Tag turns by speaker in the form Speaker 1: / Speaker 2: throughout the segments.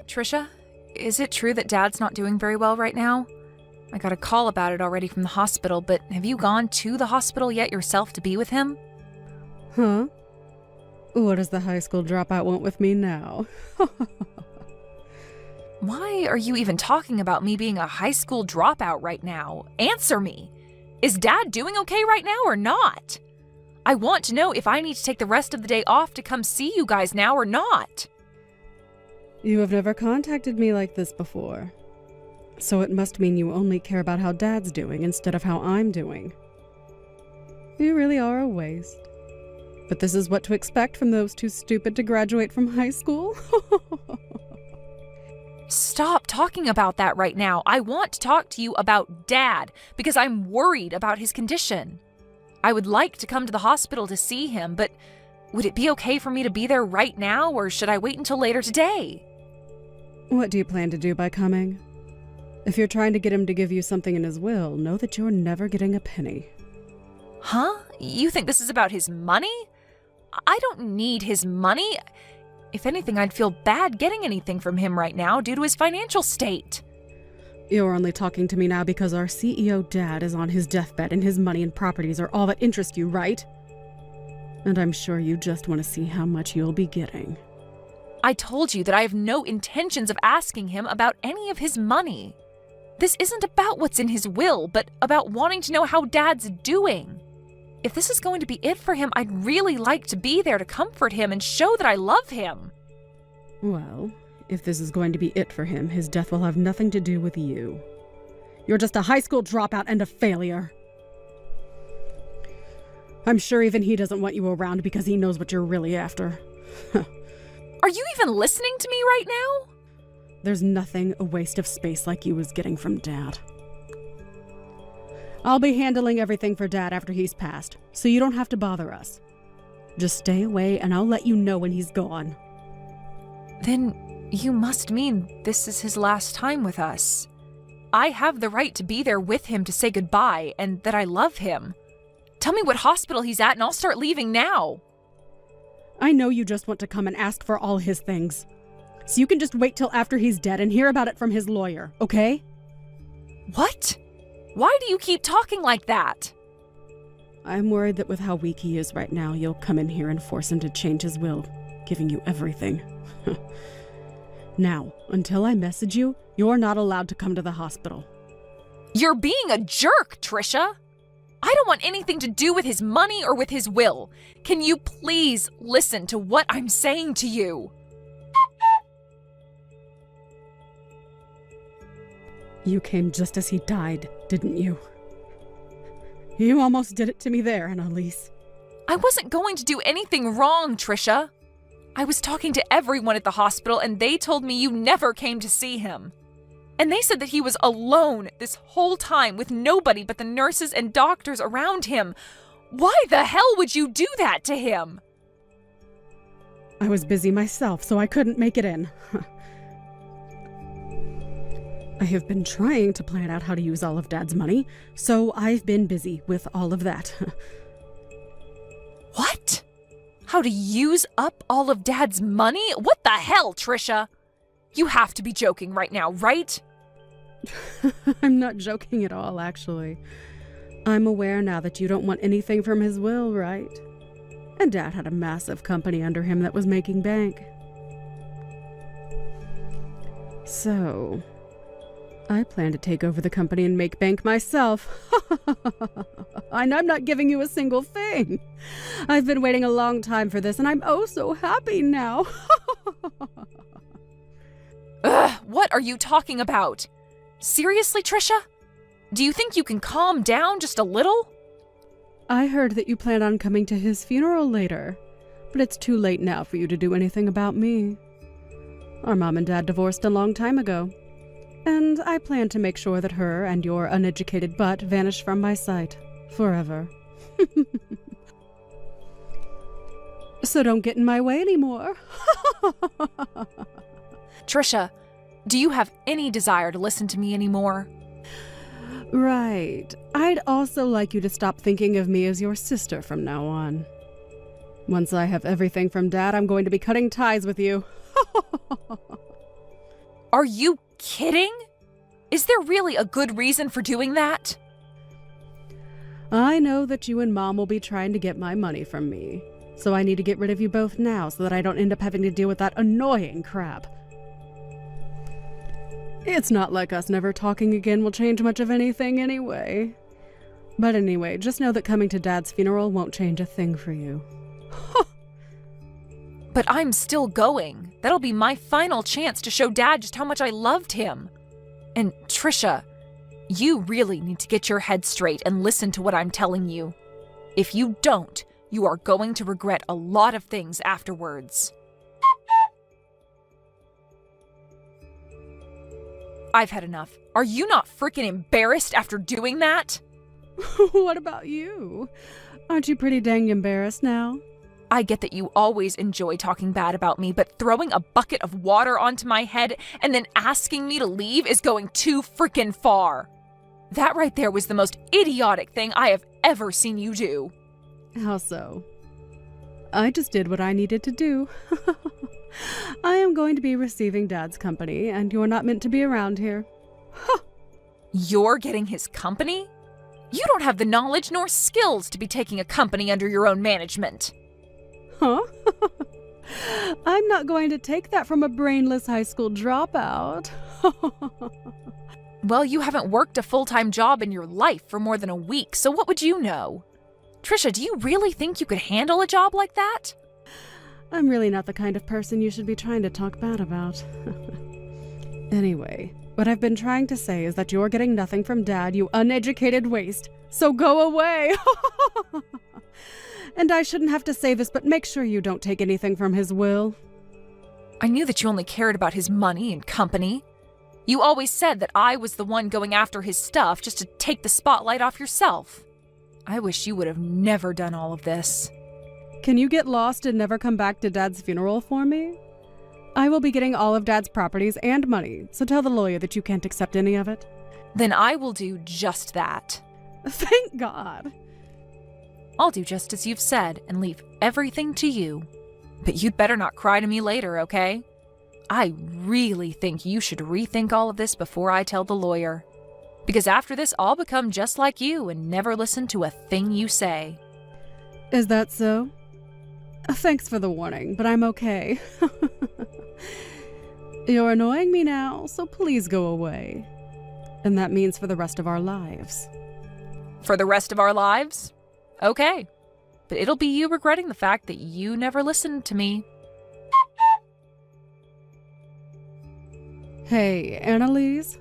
Speaker 1: Trisha, is it true that Dad's not doing very well right now? I got a call about it already from the hospital, but have you gone to the hospital yet yourself to be with him?
Speaker 2: Huh? What does the high school dropout want with me now?
Speaker 1: Why are you even talking about me being a high school dropout right now? Answer me! Is Dad doing okay right now or not? I want to know if I need to take the rest of the day off to come see you guys now or not.
Speaker 2: You have never contacted me like this before. So it must mean you only care about how Dad's doing instead of how I'm doing. You really are a waste. But this is what to expect from those too stupid to graduate from high school?
Speaker 1: Stop talking about that right now. I want to talk to you about Dad because I'm worried about his condition. I would like to come to the hospital to see him, but would it be okay for me to be there right now, or should I wait until later today?
Speaker 2: What do you plan to do by coming? If you're trying to get him to give you something in his will, know that you're never getting a penny.
Speaker 1: Huh? You think this is about his money? I don't need his money. If anything, I'd feel bad getting anything from him right now due to his financial state.
Speaker 2: You're only talking to me now because our CEO Dad is on his deathbed and his money and properties are all that interest you, right? And I'm sure you just want to see how much you'll be getting.
Speaker 1: I told you that I have no intentions of asking him about any of his money. This isn't about what's in his will, but about wanting to know how Dad's doing. If this is going to be it for him, I'd really like to be there to comfort him and show that I love him.
Speaker 2: Well, if this is going to be it for him, his death will have nothing to do with you. You're just a high school dropout and a failure. I'm sure even he doesn't want you around because he knows what you're really after.
Speaker 1: Are you even listening to me right now?
Speaker 2: There's nothing a waste of space like you was getting from Dad. I'll be handling everything for Dad after he's passed, so you don't have to bother us. Just stay away and I'll let you know when he's gone.
Speaker 1: Then you must mean this is his last time with us. I have the right to be there with him to say goodbye and that I love him. Tell me what hospital he's at and I'll start leaving now.
Speaker 2: I know you just want to come and ask for all his things. So you can just wait till after he's dead and hear about it from his lawyer, okay?
Speaker 1: What? Why do you keep talking like that?
Speaker 2: I'm worried that with how weak he is right now, you'll come in here and force him to change his will, giving you everything. Now, until I message you, you're not allowed to come to the hospital.
Speaker 1: You're being a jerk, Trisha. I don't want anything to do with his money or with his will. Can you please listen to what I'm saying to you?
Speaker 2: You came just as he died, didn't you? You almost did it to me there, Annalise.
Speaker 1: I wasn't going to do anything wrong, Trisha. I was talking to everyone at the hospital and they told me you never came to see him. And they said that he was alone this whole time with nobody but the nurses and doctors around him. Why the hell would you do that to him?
Speaker 2: I was busy myself, so I couldn't make it in. I have been trying to plan out how to use all of Dad's money, so I've been busy with all of that.
Speaker 1: What? How to use up all of Dad's money? What the hell, Trisha? You have to be joking right now, right?
Speaker 2: I'm not joking at all, actually. I'm aware now that you don't want anything from his will, right? And Dad had a massive company under him that was making bank. So, I plan to take over the company and make bank myself. And I'm not giving you a single thing. I've been waiting a long time for this, and I'm oh so happy now.
Speaker 1: Ugh, what are you talking about? Seriously, Trisha? Do you think you can calm down just a little?
Speaker 2: I heard that you plan on coming to his funeral later, but it's too late now for you to do anything about me. Our mom and dad divorced a long time ago, and I plan to make sure that her and your uneducated butt vanish from my sight forever. So don't get in my way anymore.
Speaker 1: Trisha, do you have any desire to listen to me anymore?
Speaker 2: Right. I'd also like you to stop thinking of me as your sister from now on. Once I have everything from Dad, I'm going to be cutting ties with you.
Speaker 1: Are you kidding? Is there really a good reason for doing that?
Speaker 2: I know that you and Mom will be trying to get my money from me, so I need to get rid of you both now so that I don't end up having to deal with that annoying crap. It's not like us never talking again will change much of anything anyway. But anyway, just know that coming to Dad's funeral won't change a thing for you.
Speaker 1: But I'm still going. That'll be my final chance to show Dad just how much I loved him. And Trisha, you really need to get your head straight and listen to what I'm telling you. If you don't, you are going to regret a lot of things afterwards. I've had enough. Are you not freaking embarrassed after doing that?
Speaker 2: What about you? Aren't you pretty dang embarrassed now?
Speaker 1: I get that you always enjoy talking bad about me, but throwing a bucket of water onto my head and then asking me to leave is going too freaking far. That right there was the most idiotic thing I have ever seen you do.
Speaker 2: How so? I just did what I needed to do. I am going to be receiving Dad's company, and you're not meant to be around here.
Speaker 1: You're getting his company? You don't have the knowledge nor skills to be taking a company under your own management.
Speaker 2: Huh? I'm not going to take that from a brainless high school dropout.
Speaker 1: Well, you haven't worked a full-time job in your life for more than a week, so what would you know? Trisha, do you really think you could handle a job like that?
Speaker 2: I'm really not the kind of person you should be trying to talk bad about. Anyway, what I've been trying to say is that you're getting nothing from Dad, you uneducated waste. So go away! And I shouldn't have to say this, but make sure you don't take anything from his will.
Speaker 1: I knew that you only cared about his money and company. You always said that I was the one going after his stuff just to take the spotlight off yourself. I wish you would have never done all of this.
Speaker 2: Can you get lost and never come back to Dad's funeral for me? I will be getting all of Dad's properties and money, so tell the lawyer that you can't accept any of it.
Speaker 1: Then I will do just that.
Speaker 2: Thank God.
Speaker 1: I'll do just as you've said and leave everything to you. But you'd better not cry to me later, okay? I really think you should rethink all of this before I tell the lawyer. Because after this, I'll become just like you and never listen to a thing you say.
Speaker 2: Is that so? Thanks for the warning, but I'm okay. You're annoying me now, so please go away. And that means for the rest of our lives.
Speaker 1: For the rest of our lives? Okay. But it'll be you regretting the fact that you never listened to me.
Speaker 2: Hey, Annalise?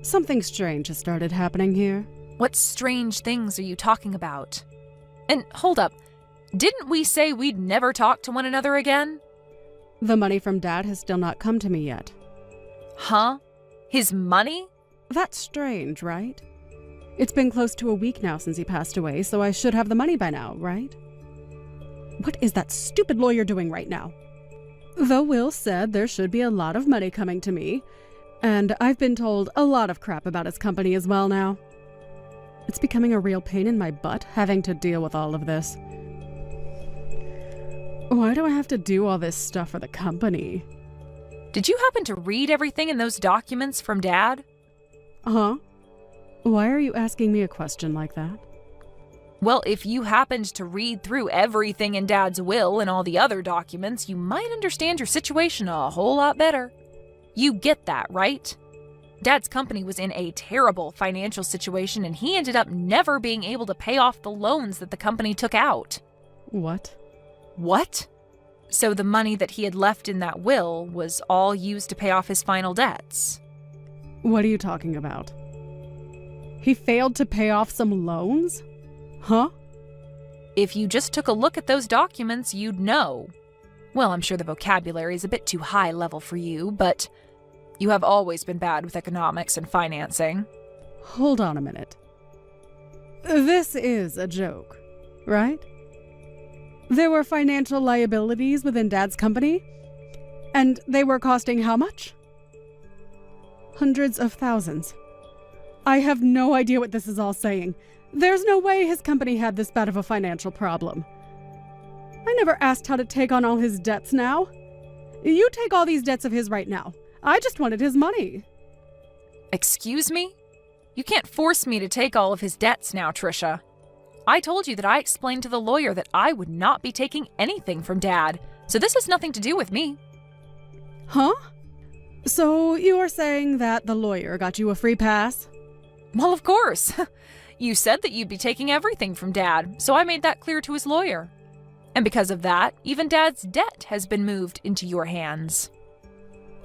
Speaker 2: Something strange has started happening here.
Speaker 1: What strange things are you talking about? And hold up, didn't we say we'd never talk to one another again?
Speaker 2: The money from Dad has still not come to me yet.
Speaker 1: Huh? His money?
Speaker 2: That's strange, right? It's been close to a week now since he passed away, so I should have the money by now, right? What is that stupid lawyer doing right now? Though Will said there should be a lot of money coming to me, and I've been told a lot of crap about his company as well now. It's becoming a real pain in my butt having to deal with all of this. Why do I have to do all this stuff for the company?
Speaker 1: Did you happen to read everything in those documents from Dad?
Speaker 2: Huh? Why are you asking me a question like that?
Speaker 1: Well, if you happened to read through everything in Dad's will and all the other documents, you might understand your situation a whole lot better. You get that, right? Dad's company was in a terrible financial situation and he ended up never being able to pay off the loans that the company took out.
Speaker 2: What?
Speaker 1: What? So the money that he had left in that will was all used to pay off his final debts.
Speaker 2: What are you talking about? He failed to pay off some loans? Huh?
Speaker 1: If you just took a look at those documents, you'd know. Well, I'm sure the vocabulary is a bit too high level for you, but you have always been bad with economics and financing.
Speaker 2: Hold on a minute. This is a joke, right? There were financial liabilities within Dad's company, and they were costing how much? Hundreds of thousands. I have no idea what this is all saying. There's no way his company had this bad of a financial problem. I never asked how to take on all his debts now. You take all these debts of his right now. I just wanted his money.
Speaker 1: Excuse me? You can't force me to take all of his debts now, Trisha. I told you that I explained to the lawyer that I would not be taking anything from Dad, so this has nothing to do with me.
Speaker 2: Huh? So you're saying that the lawyer got you a free pass?
Speaker 1: Well, of course. You said that you'd be taking everything from Dad, so I made that clear to his lawyer. And because of that, even Dad's debt has been moved into your hands.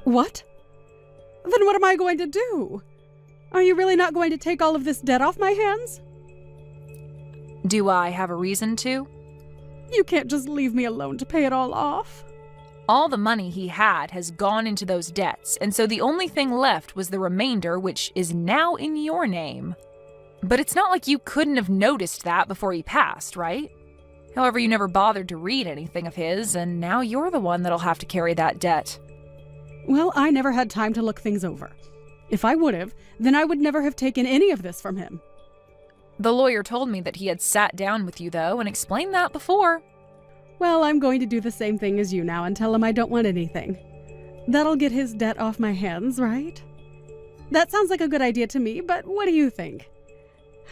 Speaker 2: What? Then what am I going to do? Are you really not going to take all of this debt off my hands?
Speaker 1: Do I have a reason to?
Speaker 2: You can't just leave me alone to pay it all off.
Speaker 1: All the money he had has gone into those debts, and so the only thing left was the remainder, which is now in your name. But it's not like you couldn't have noticed that before he passed, right? However, you never bothered to read anything of his, and now you're the one that'll have to carry that debt.
Speaker 2: Well, I never had time to look things over. If I would have, then I would never have taken any of this from him.
Speaker 1: The lawyer told me that he had sat down with you, though, and explained that before.
Speaker 2: Well, I'm going to do the same thing as you now and tell him I don't want anything. That'll get his debt off my hands, right? That sounds like a good idea to me, but what do you think?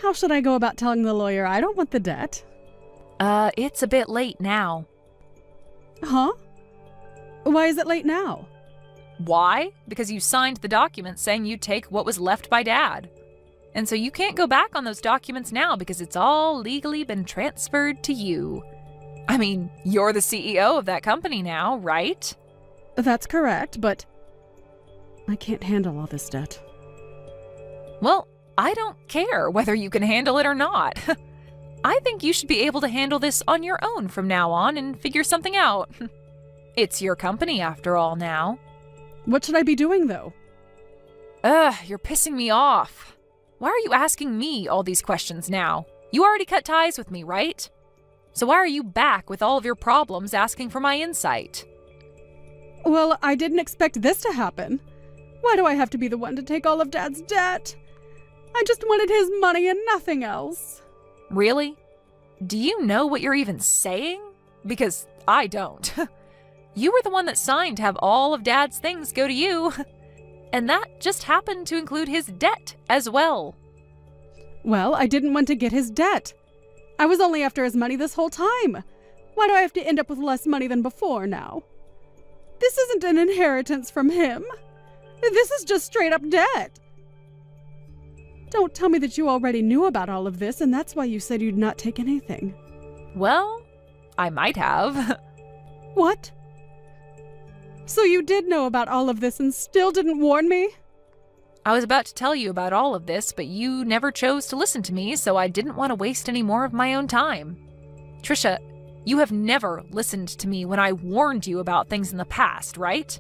Speaker 2: How should I go about telling the lawyer I don't want the debt?
Speaker 1: It's a bit late now.
Speaker 2: Huh? Why is it late now?
Speaker 1: Why? Because you signed the document saying you'd take what was left by Dad. And so you can't go back on those documents now because it's all legally been transferred to you. I mean, you're the CEO of that company now, right?
Speaker 2: That's correct, but I can't handle all this debt.
Speaker 1: Well, I don't care whether you can handle it or not. I think you should be able to handle this on your own from now on and figure something out. It's your company after all now.
Speaker 2: What should I be doing, though?
Speaker 1: You're pissing me off. Why are you asking me all these questions now? You already cut ties with me, right? So why are you back with all of your problems asking for my insight?
Speaker 2: Well, I didn't expect this to happen. Why do I have to be the one to take all of Dad's debt? I just wanted his money and nothing else.
Speaker 1: Really? Do you know what you're even saying? Because I don't. You were the one that signed to have all of Dad's things go to you. And that just happened to include his debt as well.
Speaker 2: Well, I didn't want to get his debt. I was only after his money this whole time. Why do I have to end up with less money than before now? This isn't an inheritance from him. This is just straight up debt. Don't tell me that you already knew about all of this and that's why you said you'd not take anything.
Speaker 1: Well, I might have.
Speaker 2: What? So you did know about all of this and still didn't warn me?
Speaker 1: I was about to tell you about all of this, but you never chose to listen to me, so I didn't want to waste any more of my own time. Trisha, you have never listened to me when I warned you about things in the past, right?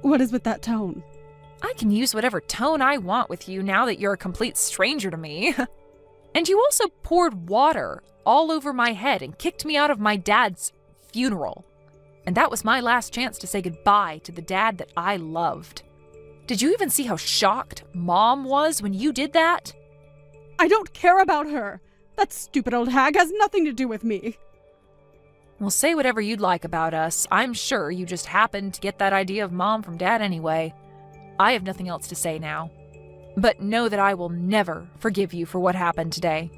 Speaker 2: What is with that tone?
Speaker 1: I can use whatever tone I want with you now that you're a complete stranger to me. And you also poured water all over my head and kicked me out of my dad's funeral. And that was my last chance to say goodbye to the dad that I loved. Did you even see how shocked Mom was when you did that?
Speaker 2: I don't care about her. That stupid old hag has nothing to do with me.
Speaker 1: Well, say whatever you'd like about us. I'm sure you just happened to get that idea of Mom from Dad anyway. I have nothing else to say now. But know that I will never forgive you for what happened today.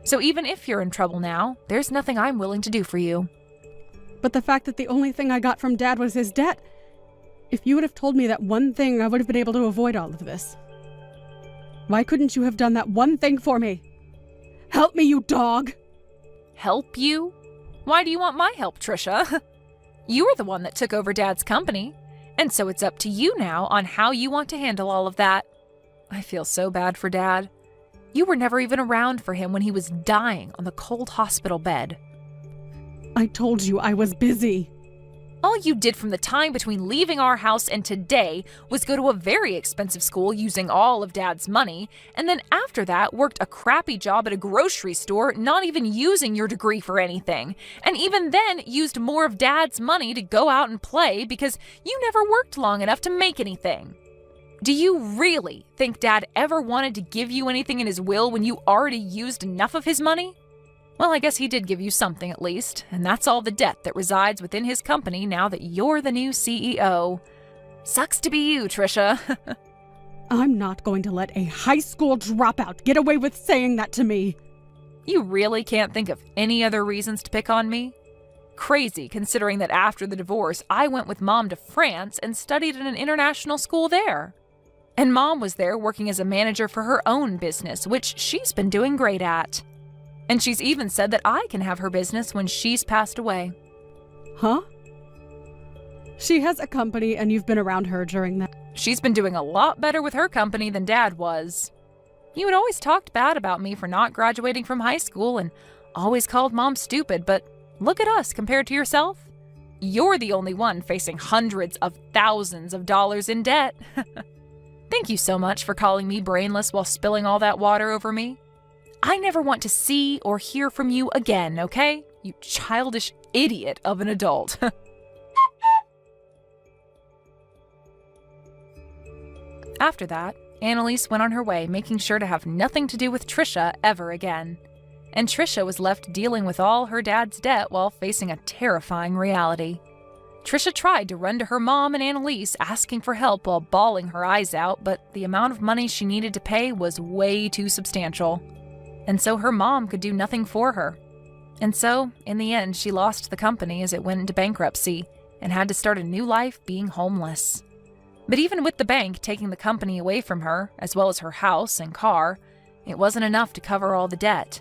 Speaker 1: So even if you're in trouble now, there's nothing I'm willing to do for you.
Speaker 2: But the fact that the only thing I got from Dad was his debt, if you would have told me that one thing, I would have been able to avoid all of this. Why couldn't you have done that one thing for me? Help me, you dog!
Speaker 1: Help you? Why do you want my help, Trisha? You were the one that took over Dad's company, and so it's up to you now on how you want to handle all of that. I feel so bad for Dad. You were never even around for him when he was dying on the cold hospital bed.
Speaker 2: I told you I was busy.
Speaker 1: All you did from the time between leaving our house and today was go to a very expensive school using all of Dad's money, and then after that worked a crappy job at a grocery store, not even using your degree for anything, and even then used more of Dad's money to go out and play because you never worked long enough to make anything. Do you really think Dad ever wanted to give you anything in his will when you already used enough of his money? Well, I guess he did give you something at least, and that's all the debt that resides within his company now that you're the new CEO. Sucks to be you, Trisha.
Speaker 2: I'm not going to let a high school dropout get away with saying that to me.
Speaker 1: You really can't think of any other reasons to pick on me? Crazy, considering that after the divorce, I went with Mom to France and studied at an international school there. And Mom was there working as a manager for her own business, which she's been doing great at. And she's even said that I can have her business when she's passed away.
Speaker 2: Huh? She has a company and you've been around her during that.
Speaker 1: She's been doing a lot better with her company than Dad was. You had always talked bad about me for not graduating from high school and always called Mom stupid, but look at us compared to yourself. You're the only one facing hundreds of thousands of dollars in debt. Thank you so much for calling me brainless while spilling all that water over me. I never want to see or hear from you again, okay? You childish idiot of an adult. After that, Annalise went on her way, making sure to have nothing to do with Trisha ever again. And Trisha was left dealing with all her dad's debt while facing a terrifying reality. Trisha tried to run to her mom and Annalise asking for help while bawling her eyes out, but the amount of money she needed to pay was way too substantial. And so her mom could do nothing for her. And so, in the end, she lost the company as it went into bankruptcy and had to start a new life being homeless. But even with the bank taking the company away from her, as well as her house and car, it wasn't enough to cover all the debt.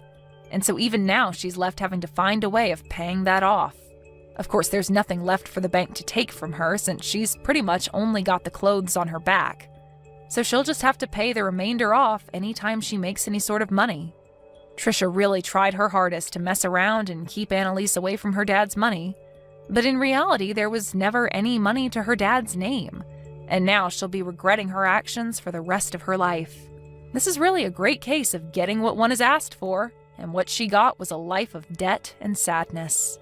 Speaker 1: And so even now she's left having to find a way of paying that off. Of course, there's nothing left for the bank to take from her since she's pretty much only got the clothes on her back. So she'll just have to pay the remainder off anytime she makes any sort of money. Trisha really tried her hardest to mess around and keep Annalise away from her dad's money. But in reality, there was never any money to her dad's name. And now she'll be regretting her actions for the rest of her life. This is really a great case of getting what one is asked for, and what she got was a life of debt and sadness.